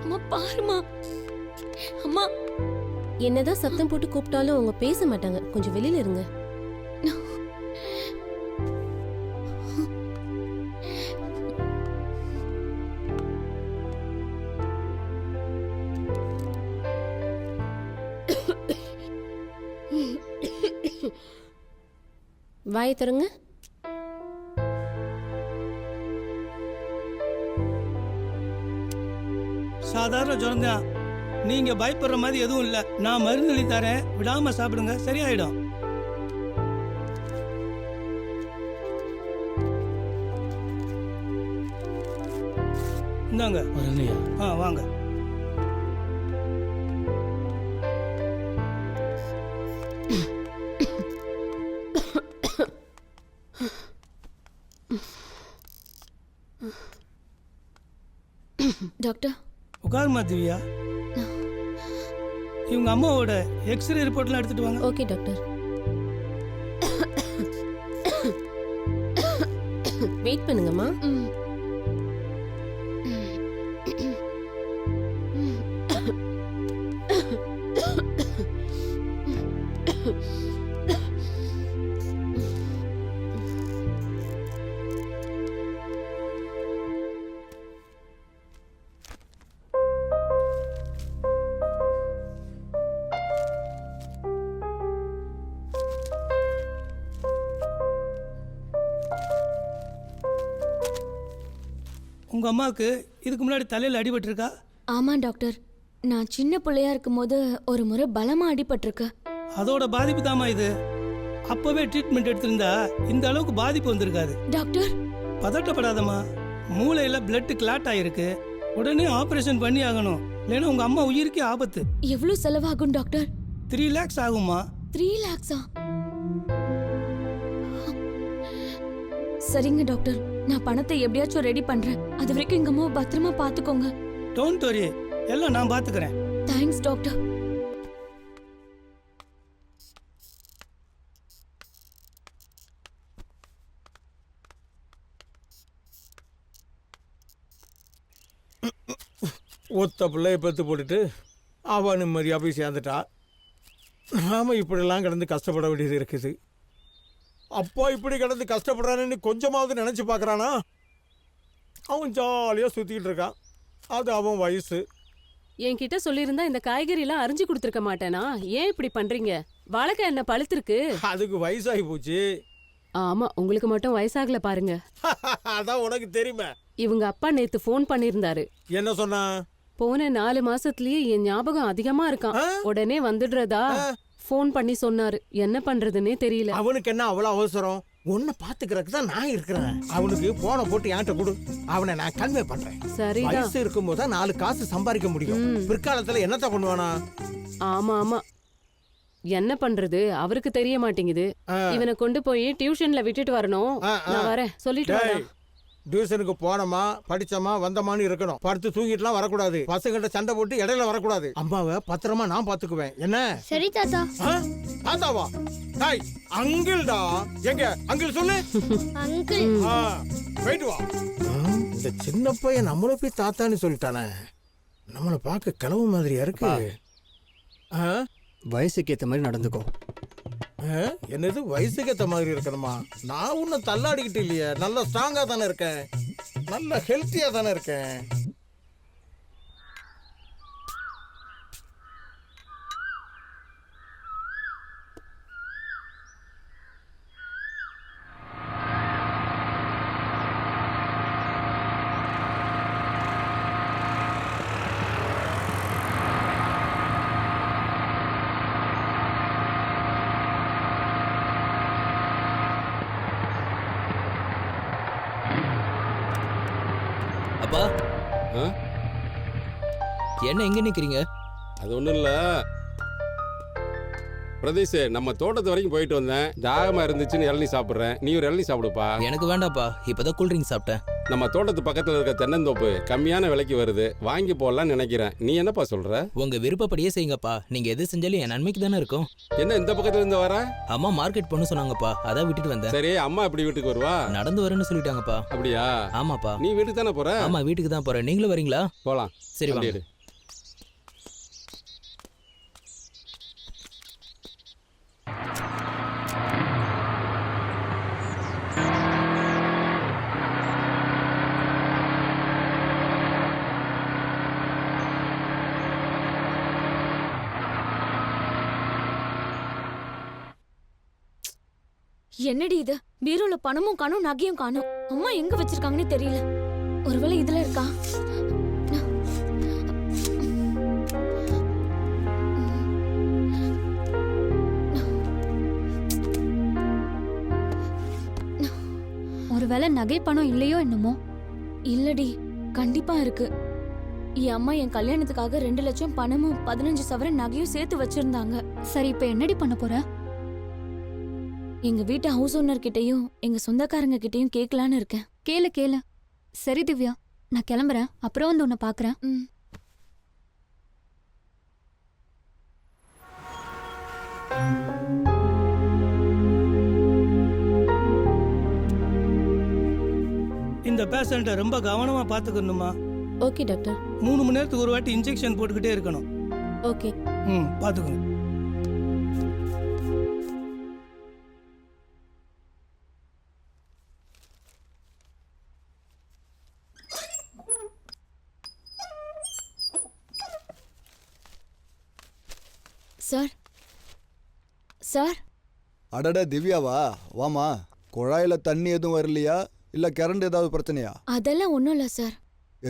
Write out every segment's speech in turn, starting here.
அம்மா பாருமா. அம்மா என்னதான் சத்தம் போட்டு கூப்பிட்டாலும் அவங்க பேச மாட்டாங்க. கொஞ்சம் வெளியில இருங்க. வாயை தருங்க. சாதாரண ஜுரம் தான். நீங்க பயப்படுற மாதிரி எதுவும் இல்ல. நான் மருந்து எழுதி தரேன், விடாம சாப்பிடுங்க, சரியாயிடும். இந்தாங்க. வாங்க. டாக்டர் உட்காருமா திவ்யா. இவங்க அம்மாவோட எக்ஸ்ரே ரிப்போர்ட்லாம் எடுத்துட்டு வாங்க. Okay doctor. வெயிட் பண்ணுங்கம்மா. உங்க அம்மாவுக்கு இதுக்கு முன்னாடி தலையில அடிபட்டிருக்கா? ஆமா டாக்டர், நான் சின்ன பிள்ளையா இருக்கும்போது ஒரு முறை பலமா அடிபட்டிருக்கு. அதோட பாதிப்பு தாமா இது. அப்பவே ட்ரீட்மெண்ட் எடுத்திருந்தா இந்த அளவுக்கு பாதிப்பு வந்திருக்காது. டாக்டர் பதட்டப்படாதம்மா. மூளையில பிளட் கிளாட் ஆயிருக்கு. உடனே ஆபரேஷன் பண்ணி ஆகணும், இல்லைன்னா உங்க அம்மா உயிருக்கே ஆபத்து. எவ்வளவு செலவாகும் டாக்டர்? 3 lakhs ஆகுமா? 3 lakhs-ஆ? சரிங்க டாக்டர், நான் பணத்தை எப்படியாச்சும் ரெடி பண்றேன். அது வரைக்கும் எங்க அம்மாவை பத்திரமா பாத்துக்கோங்க. டோன்ட் வரி, எல்லாம் நான் பாத்துக்கிறேன். Thanks doctor. ஒத்த பிள்ளைய பெற்று போட்டுட்டு அவன் நிம்மதியாக போய் சேர்ந்துட்டா. நாம இப்படிலாம் கிடந்து கஷ்டப்பட வேண்டியது இருக்குது. அப்பா இப்படி கிடந்து கஷ்டப்படுறான்னு கொஞ்சமாவது நினச்சி பார்க்குறானா? அவன் ஜாலியாக சுற்றிக்கிட்டு இருக்கான். அது அவன் வயசு. என்கிட்ட சொல்லியிருந்தா இந்த காய்கறிலாம் அரிஞ்சு கொடுத்துருக்க மாட்டேனா? ஏன் இப்படி பண்றீங்க? வாழைக்காய் என்ன பழுத்திருக்கு? அதுக்கு வயசாகி போச்சு. ஆமா, உங்களுக்கு மட்டும் வயசாகல பாருங்க. அதான் உனக்கு தெரியுமே. இவங்க அப்பா நேத்து ஃபோன் பண்ணியிருந்தாரு. என்ன சொன்னா? போன 4 மாசத்துலயே என் ஞாபகம் அதிகமா இருக்கான், உடனே வந்துடுறதா ஃபோன் பண்ணி சொன்னாரு. என்ன பண்றதுன்னே தெரியல. அவனுக்கு என்ன அவ்வளோ அவசரம்? உன்னை பாத்துக்கிறதுக்கு தான் நான் இருக்கிறேன். அவனுக்கு போனை போட்டு என்கிட்ட கொடு, அவனை நான் கன்வே பண்றேன். சரிதான். வயசு இருக்கும்போது தான் 4 காசு சம்பாதிக்க முடியும். பிற்காலத்துல என்னத்த பண்ணுவானா? ஆமா ஆமா, என்ன பண்றது அவருக்கு தெரிய மாட்டேங்குது. இவனை கொண்டு போய் டியூஷன்ல விட்டுட்டு வரணும். நான் வரேன், சொல்லிட்டு வரேன். டியூஷனுக்கு போனோமா, படிச்சோமா, வந்தமான்னு இருக்கணும். படுத்து தூங்கிட்டுலாம் வரக்கூடாது. பசங்கிட்ட சண்டை போட்டு இடையில வரக்கூடாது. அம்மாவை பத்திரமா நான் பாத்துக்குவேன். என்ன? சரி தாத்தா. தாத்தாவா? டாய் அங்கிள்டா. எங்க அங்கிள் சொல்லு. அங்கிள். போயிட்டு வா. இந்த சின்ன பையன் நம்மள போய் தாத்தான்னு சொல்லிட்டானே. நம்மளை பார்க்க கிளவு மாதிரியா இருக்கு. வயசுக்கு ஏற்ற மாதிரி நடந்துக்கோ. என்னது வயசுக்கு ஏற்ற மாதிரி இருக்கணுமா? நான் ஒன்னும் தள்ளாடிக்கிட்டு இல்லையே. நல்லா ஸ்ட்ராங்கா தானே இருக்கேன், நல்ல ஹெல்த்தியா தானே இருக்கேன். அப்பா, என்ன எங்க நிக்கிறீங்க? அது ஒன்றும் இல்லை பிரதீஷ், நம்ம தோட்டத்து வரைக்கும் போயிட்டு வந்தேன். தாகமாக இருந்துச்சுன்னு இளநீ சாப்பிட்றேன். நீ ஒரு இளநீ சாப்பிடுப்பா. எனக்கு வேண்டாப்பா, இப்பதான் கூல் ட்ரிங்க் சாப்பிட்டேன். நம்ம தோட்டத்து பக்கத்துல இருக்க தென்னந்தோப்பு கம்மியான விலைக்கு வருது, வாங்கி போடலாம்னு நினைக்கிறேன். நீ என்னப்பா சொல்ற? உங்க விருப்பப்படியே செய்யுங்கப்பா. நீங்க எது செஞ்சாலும் என் நன்மைக்கு தானே இருக்கும். என்ன இந்த பக்கத்துல இருந்து வர? அம்மா மார்க்கெட் பண்ண சொன்னாங்கப்பா, அதான் விட்டுட்டு வந்தேன். சரி, அம்மா எப்படி வீட்டுக்கு வருவா? நடந்து வரேன்னு சொல்லிட்டாங்கப்பா. அப்படியா? ஆமாப்பா. நீ வீட்டுக்கு தானே போற? ஆமா, வீட்டுக்கு தான் போறேன். நீங்களும் வரீங்களா? போலாம். சரி வண்டி வாங்க. எடு. என்னடி இது? பீரோல பணமும் காணும், நகையும் காணும். அம்மா எங்க வச்சிருக்காங்கன்னு தெரியல. ஒருவேளை இதுல இருக்கா? ஒருவேளை நகை பணம் இல்லையோ என்னமோ. இல்லடி, கண்டிப்பா இருக்கு. என் அம்மா என் கல்யாணத்துக்காக 2 லட்சம் பணமும் 15 சவரன் நகையும் சேர்த்து வச்சிருந்தாங்க. சரி, இப்ப என்னடி பண்ண போற? எங்க வீட்டு ஹவுஸ் ஓனர் கிட்டயும் எங்க சொந்தக்காரங்க கிட்டயும் கேட்கலான்னு இருக்கேன். கேளு கேளு. சரி திவ்யா, நான் கிளம்புறேன். அப்புறம் வந்து உன்னை பாக்குறேன். ம். இந்த பேஷண்ட்டை ரொம்ப கவனமா பாத்துக்கணுமா. Okay doctor. 3 மணி நேரத்துக்கு ஒரு வாட்டி இன்ஜெக்ஷன் போட்டுக்கிட்டே இருக்கணும். ஓகே. பாத்துக்கணும். சார் சார் அடட திவ்யாவா, வாமா. குழாயில தண்ணி எதுவும் வரலையா, இல்ல கரண்ட் ஏதாவது பிரச்சனையா? அதெல்லாம் ஒன்றும் இல்லை சார்.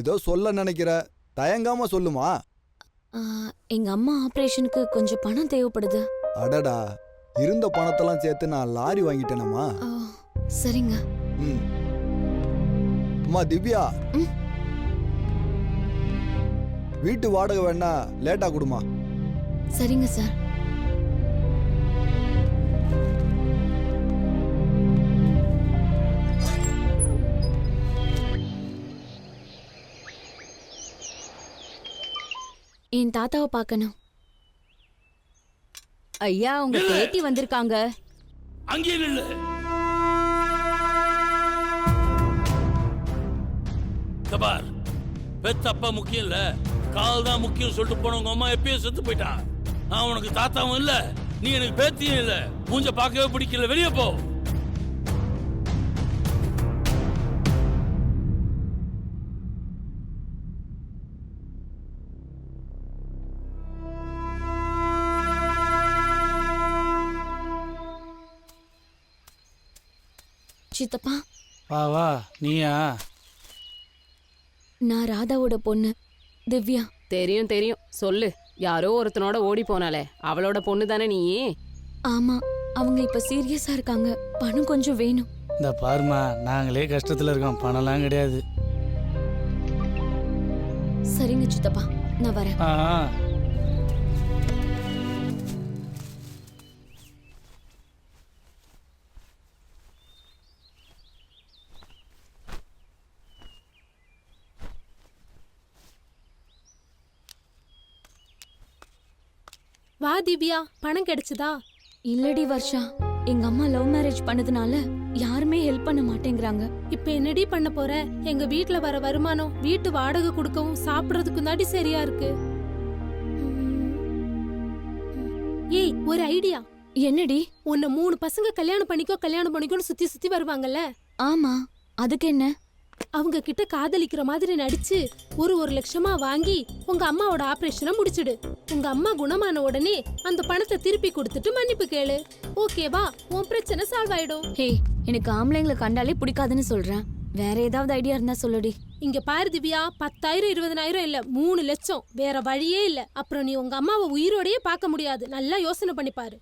ஏதோ சொல்ல நினைக்கிற, தயங்காம சொல்லுமா. எங்க அம்மா ஆப்ரேஷனுக்கு கொஞ்சம் பணம் தேவைப்படுது. அடடா, இருந்த பணத்தெல்லாம் சேர்த்து நான் லாரி வாங்கிட்டேனம்மா. ஆ, சரிங்க. ம். அம்மா திவ்யா, ம். வீட்டு வாடகை வேணா லேட்டா கொடுமா. சரிங்க சார். என் தாத்தாவை பார்க்கணும். ஐயா, உங்க பேத்தி வந்திருக்காங்க. அங்கே நில்லு. கபார், பெத்த அப்பா முக்கியம் இல்ல, கால் தான் முக்கியம் சொல்லிட்டு போனவங்க அம்மா எப்பயும் செத்து போயிட்டான். நான் உனக்கு தாத்தாவும் இல்ல, நீ எனக்கு பேத்தியும் இல்ல. மூஞ்ச பார்க்கவே பிடிக்கல, வெளியே போ. சித்தப்பா, வா வா. நீயா? நான் ராதாவோட பொண்ணு திவ்யா. தெரியும் தெரியும், சொல்லு. யாரோ ஒருத்தனோட ஓடி போனாலே, அவளோட பொண்ணு தானே நீ? ஆமா, அவங்க இப்ப சீரியஸா இருக்காங்க. பணம் கொஞ்சம் வேணும். இந்த பாருமா, நாங்களே கஷ்டத்துல இருக்கோம், பணம்லாம் கிடையாது. சரிங்க சித்தப்பா, நான் வரேன். வா திவ்யா, பணம் கிடைச்சதா? இல்லடி வர்ஷா, எங்க அம்மா லவ் மேரேஜ் பண்ணதுனால யாருமே ஹெல்ப் பண்ண மாட்டேங்கிறாங்க. இப்ப என்னடி பண்ண போற? எங்க வீட்ல வர வருமானம் வீட்டு வாடகை கொடுக்கவும் சாப்பிடுறதுக்கும் தாண்டி சரியா இருக்கு. ஏய், ஒரு ஐடியா. என்னடி? உன்னை 3 பசங்க கல்யாணம் பண்ணிக்கோன்னு சுத்தி சுத்தி வருவாங்கல்ல. ஆமா, அதுக்கு என்ன? அவங்க கிட்ட காதலிக்கிற மாதிரி நடிச்சு 1 லட்சமா வாங்கி உங்க அம்மாவோட ஆபரேஷனை முடிச்சிடு. உங்க அம்மா குணமான உடனே அந்த பணத்தை திருப்பி கொடுத்துட்டு மன்னிப்பு கேளு. ஓகேவா? உன் பிரச்சனை சால்வ் ஆயிடும். ஹே, எனக்கு ஆம்பளைங்களை கண்டாலே பிடிக்காதுன்னு சொல்றேன். வேற ஏதாவது ஐடியா இருந்தா சொல்லுடி. இங்க பாரு திவ்யா, 10,000 20,000 இல்ல, 3 லட்சம். வேற வழியே இல்ல. அப்புறம் நீ உங்க அம்மாவை உயிரோடயே பார்க்க முடியாது. நல்லா யோசனை பண்ணி பாரு.